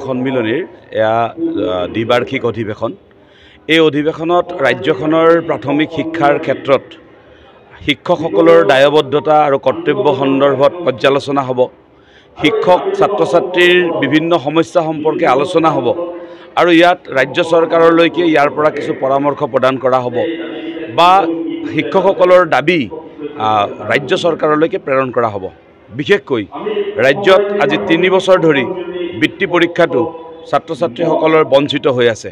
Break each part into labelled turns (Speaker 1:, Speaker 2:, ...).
Speaker 1: সন্মিলনীৰ এয়া দ্বিবাৰ্ষিক অধিৱেশন। এই অধিৱেশনত ৰাজ্যখনৰ প্ৰাথমিক শিক্ষাৰ ক্ষেত্ৰত শিক্ষকসকলৰ দায়বদ্ধতা আৰু কৰ্তব্য সন্দৰ্ভত পৰ্যালোচনা হ'ব। শিক্ষক ছাত্ৰ ছাত্ৰীৰ বিভিন্ন সমস্যা সম্পৰ্কে আলোচনা হ'ব আৰু ইয়াত ৰাজ্য চৰকাৰলৈকে ইয়াৰ পৰা কিছু পৰামৰ্শ প্ৰদান কৰা হ'ব বা শিক্ষকসকলৰ দাবী ৰাজ্য চৰকাৰলৈকে প্ৰেৰণ কৰা হ'ব। বিশেষকৈ ৰাজ্যত আজি ৩ বছৰ ধৰি বৃত্তি পৰীক্ষাটো ছাত্ৰ ছাত্ৰীসকলৰ বঞ্চিত হৈ আছে।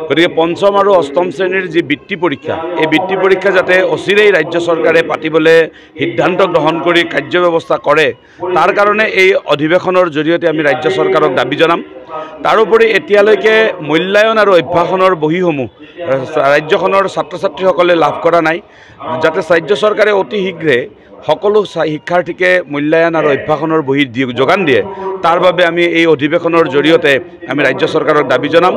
Speaker 1: গতিকে পঞ্চম আৰু অষ্টম শ্ৰেণীৰ যি বৃত্তি পৰীক্ষা, এই বৃত্তি পৰীক্ষা যাতে অচিৰেই ৰাজ্য চৰকাৰে পাতিবলৈ সিদ্ধান্ত গ্ৰহণ কৰি কাৰ্যব্যৱস্থা কৰে, তাৰ কাৰণে এই অধিৱেশনৰ জৰিয়তে আমি ৰাজ্য চৰকাৰক দাবী জনাম। তাৰোপৰি এতিয়ালৈকে মূল্যায়ন আৰু অভ্যাসনৰ বহীসমূহ ৰাজ্যখনৰ ছাত্ৰ ছাত্ৰীসকলে লাভ কৰা নাই, যাতে ৰাজ্য চৰকাৰে অতি শীঘ্ৰে সকলো শিক্ষাৰ্থীকে মূল্যায়ন আৰু অভ্যাসনৰ বহী যোগান দিয়ে, তাৰ বাবে আমি এই অধিৱেশনৰ জৰিয়তে আমি ৰাজ্য চৰকাৰক দাবী জনাম।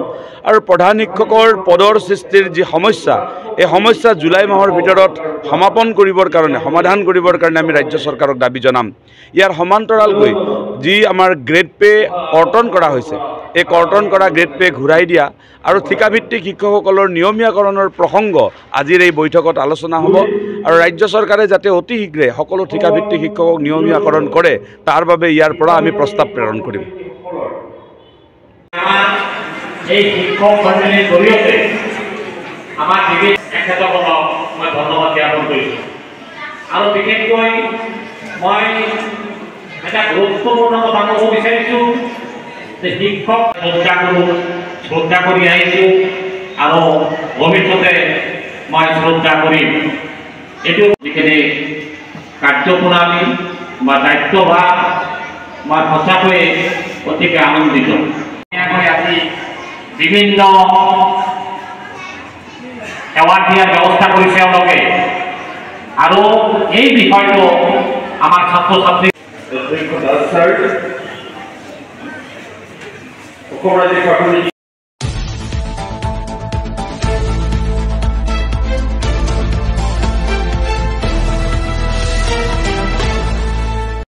Speaker 1: আৰু প্ৰধান শিক্ষকৰ পদৰ সৃষ্টিৰ যি সমস্যা, এই সমস্যা জুলাই মাহৰ ভিতৰত সমাধান কৰিবৰ কাৰণে আমি ৰাজ্য চৰকাৰক দাবী জনাম। ইয়াৰ সমান্তৰালকৈ যি আমাৰ গ্ৰেড পে কৰ্তন কৰা হৈছে, এই কৰ্তন কৰা গ্ৰেড পে ঘূৰাই দিয়া আৰু ঠিকাভিত্তিক শিক্ষকসকলৰ নিয়মীয়াকৰণৰ প্ৰসংগ আজিৰ এই বৈঠকত আলোচনা হ'ব আৰু ৰাজ্য চৰকাৰে যাতে অতি শীঘ্ৰে সকলো ঠিকাভিত্তিক শিক্ষকক নিয়মীয়াকৰণ কৰে, তাৰ বাবে ইয়াৰ পৰা আমি প্ৰস্তাৱ প্ৰেৰণ কৰিম।
Speaker 2: এই শিক্ষক সন্মিলনীৰ জৰিয়তে আমাৰ তেখেতসকলক মই ধন্যবাদ জ্ঞাপন কৰিছোঁ আৰু বিশেষকৈ মই এটা গুৰুত্বপূৰ্ণ কথা ক'ব বিচাৰিছোঁ যে শিক্ষক শ্ৰদ্ধা কৰি আহিছোঁ আৰু ভৱিষ্যতে মই শ্ৰদ্ধা কৰিম। এইটো যিখিনি কাৰ্যপ্ৰণালী বা দায়িত্বভাৰ মই সঁচাকৈয়ে অতিকে আনন্দিত। আজি বিভিন্ন এৱাৰ্ড দিয়াৰ ব্যৱস্থা কৰিছে তেওঁলোকে আৰু এই বিষয়টো আমাৰ ছাত্ৰ ছাত্ৰী